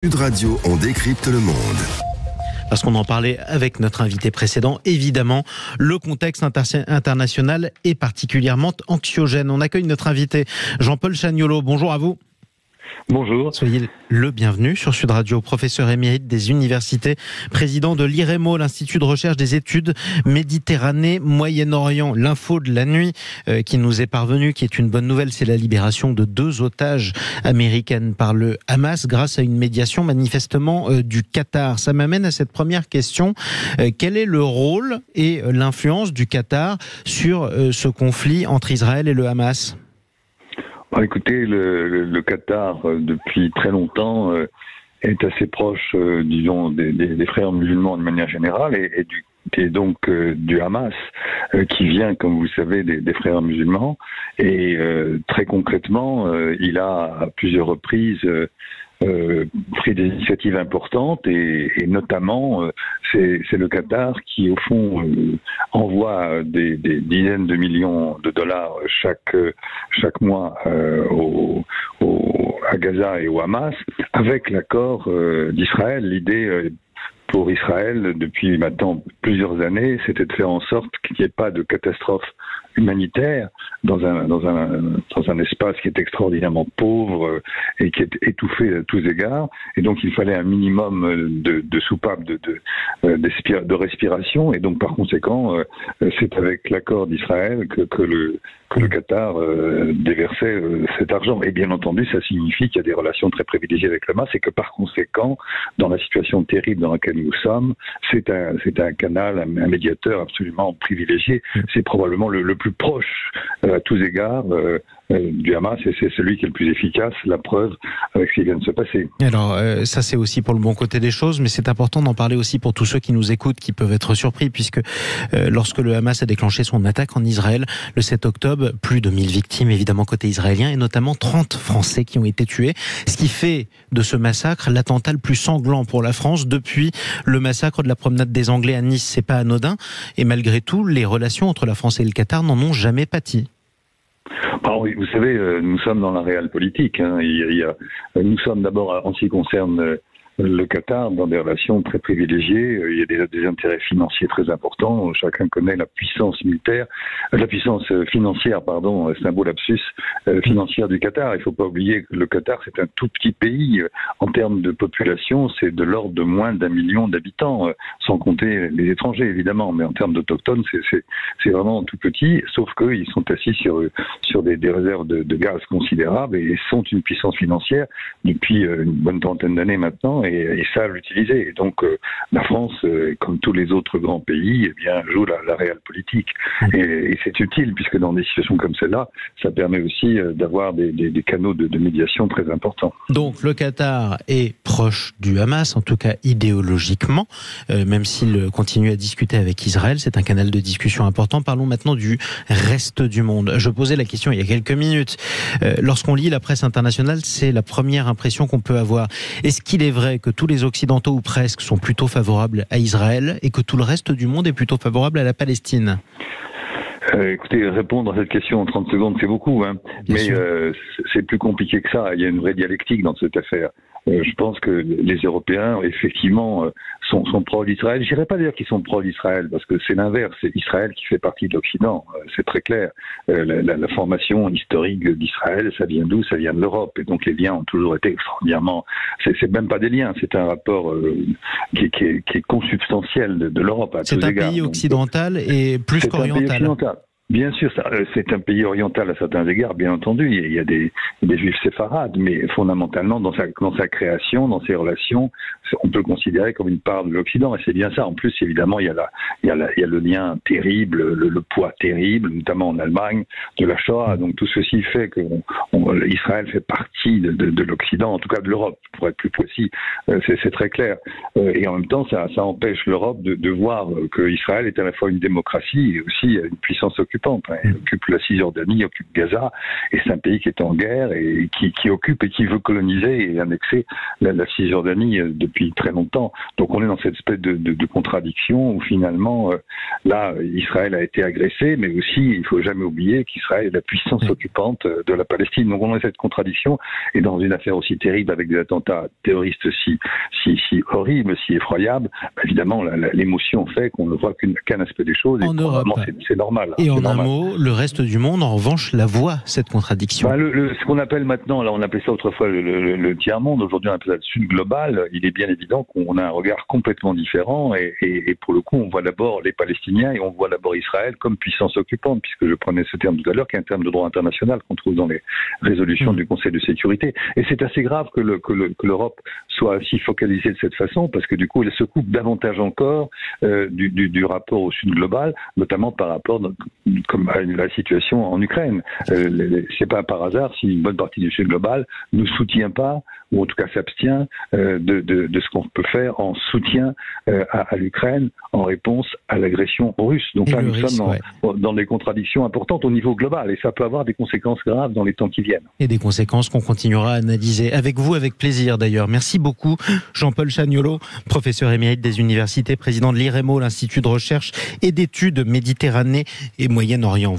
Sud Radio, on décrypte le monde. Parce qu'on en parlait avec notre invité précédent, évidemment, le contexte international est particulièrement anxiogène. On accueille notre invité Jean-Paul Chagnolot. Bonjour à vous. Bonjour. Soyez le bienvenu sur Sud Radio, professeur émérite des universités, président de l'IREMO, l'Institut de recherche des études Méditerranée-Moyen-Orient. L'info de la nuit qui nous est parvenue, qui est une bonne nouvelle, c'est la libération de 2 otages américaines par le Hamas grâce à une médiation manifestement du Qatar. Ça m'amène à cette première question. Quel est le rôle et l'influence du Qatar sur ce conflit entre Israël et le Hamas ? Écoutez, le Qatar, depuis très longtemps, est assez proche, disons, des frères musulmans de manière générale et donc du Hamas, qui vient, comme vous le savez, des frères musulmans. Et très concrètement, il a à plusieurs reprises pris des initiatives importantes et notamment c'est le Qatar qui au fond envoie des dizaines de millions de dollars chaque mois à Gaza et au Hamas avec l'accord d'Israël. L'idée pour Israël depuis maintenant plusieurs années, c'était de faire en sorte qu'il n'y ait pas de catastrophe humanitaire dans un espace qui est extraordinairement pauvre et qui est étouffé à tous égards. Et donc il fallait un minimum de soupapes de respiration. Et donc par conséquent, c'est avec l'accord d'Israël que le Qatar déversait cet argent. Et bien entendu, ça signifie qu'il y a des relations très privilégiées avec le Hamas et que par conséquent, dans la situation terrible dans laquelle nous sommes, c'est un canal, un médiateur absolument privilégié. C'est probablement le plus proche à tous égards du Hamas, et c'est celui qui est le plus efficace, la preuve avec ce qui vient de se passer. Alors ça c'est aussi pour le bon côté des choses, mais c'est important d'en parler aussi pour tous ceux qui nous écoutent, qui peuvent être surpris, puisque lorsque le Hamas a déclenché son attaque en Israël le 7 octobre, plus de 1000 victimes évidemment côté israélien, et notamment 30 Français qui ont été tués, ce qui fait de ce massacre l'attentat le plus sanglant pour la France depuis le massacre de la promenade des Anglais à Nice. C'est pas anodin, et malgré tout, les relations entre la France et le Qatar n'en ont jamais pâti. Oui, vous savez, nous sommes dans la réelle politique. Nous sommes d'abord, en ce qui concerne le Qatar, dans des relations très privilégiées. Il y a des intérêts financiers très importants. Chacun connaît la puissance militaire, la puissance financière, pardon, c'est un beau lapsus, financière du Qatar. Il ne faut pas oublier que le Qatar, c'est un tout petit pays. En termes de population, c'est de l'ordre de moins d'1 million d'habitants, sans compter les étrangers, évidemment. Mais en termes d'autochtones, c'est vraiment tout petit, sauf qu'ils sont assis sur des réserves de gaz considérables et sont une puissance financière depuis une bonne trentaine d'années maintenant. Et savent l'utiliser. Et donc la France, comme tous les autres grands pays, eh bien, joue la réelle politique. Et c'est utile, puisque dans des situations comme celle-là, ça permet aussi d'avoir des canaux de médiation très importants. Donc le Qatar est proche du Hamas, en tout cas idéologiquement, même s'il continue à discuter avec Israël. C'est un canal de discussion important. Parlons maintenant du reste du monde. Je posais la question il y a quelques minutes. Lorsqu'on lit la presse internationale, c'est la première impression qu'on peut avoir. Est-ce qu'il est vrai que tous les Occidentaux, ou presque, sont plutôt favorables à Israël et que tout le reste du monde est plutôt favorable à la Palestine ? Écoutez, répondre à cette question en 30 secondes, c'est beaucoup, mais c'est plus compliqué que ça. Il y a une vraie dialectique dans cette affaire. Je pense que les Européens, effectivement, sont pro-d'Israël. Je dirais pas dire qu'ils sont pro-d'Israël, parce que c'est l'inverse. C'est Israël qui fait partie de l'Occident. C'est très clair. La formation historique d'Israël, ça vient d'où ? Ça vient de l'Europe. Et donc les liens ont toujours été extraordinairement... C'est même pas des liens, c'est un rapport qui est consubstantiel de l'Europe. C'est un pays occidental et plus qu'oriental. Bien sûr, c'est un pays oriental à certains égards, bien entendu. Il y a des juifs séfarades, mais fondamentalement, dans sa création, dans ses relations, on peut le considérer comme une part de l'Occident, et c'est bien ça. En plus, évidemment, il y a le lien terrible, le poids terrible, notamment en Allemagne, de la Shoah. Donc tout ceci fait que Israël fait partie de l'Occident, en tout cas de l'Europe, pour être plus précis. C'est très clair. Et en même temps, ça empêche l'Europe de voir que Israël est à la fois une démocratie et aussi une puissance occupante. occupante. Il occupe la Cisjordanie, il occupe Gaza, et c'est un pays qui est en guerre et qui occupe et qui veut coloniser et annexer la Cisjordanie depuis très longtemps. Donc on est dans cette espèce de contradiction où finalement, là, Israël a été agressé, mais aussi, il faut jamais oublier qu'Israël est la puissance occupante de la Palestine. Donc on a cette contradiction, et dans une affaire aussi terrible avec des attentats terroristes si horribles, si effroyables, évidemment l'émotion fait qu'on ne voit qu'un aspect des choses. En Europe. C'est normal. Et en un mot, le reste du monde, en revanche, la voit, cette contradiction. Ce qu'on appelle maintenant, là on appelait ça autrefois le tiers-monde, aujourd'hui on appelle ça le sud global. Il est bien évident qu'on a un regard complètement différent, et pour le coup on voit d'abord les Palestiniens et on voit d'abord Israël comme puissance occupante, puisque je prenais ce terme tout à l'heure, qui est un terme de droit international qu'on trouve dans les résolutions du Conseil de sécurité. Et c'est assez grave que l'Europe soit si focalisée de cette façon, parce que du coup elle se coupe davantage encore du rapport au sud global, notamment par rapport à la situation en Ukraine. C'est pas par hasard si une bonne partie du sud global ne soutient pas, ou en tout cas s'abstient de ce qu'on peut faire en soutien à l'Ukraine en réponse à l'agression russe. Donc là, nous sommes dans des contradictions importantes au niveau global, et ça peut avoir des conséquences graves dans les temps qui viennent. Et des conséquences qu'on continuera à analyser avec vous, avec plaisir d'ailleurs. Merci beaucoup Jean-Paul Chagnolot, professeur émérite des universités, président de l'IREMO, l'Institut de recherche et d'études Méditerranée et Moyen-Orient.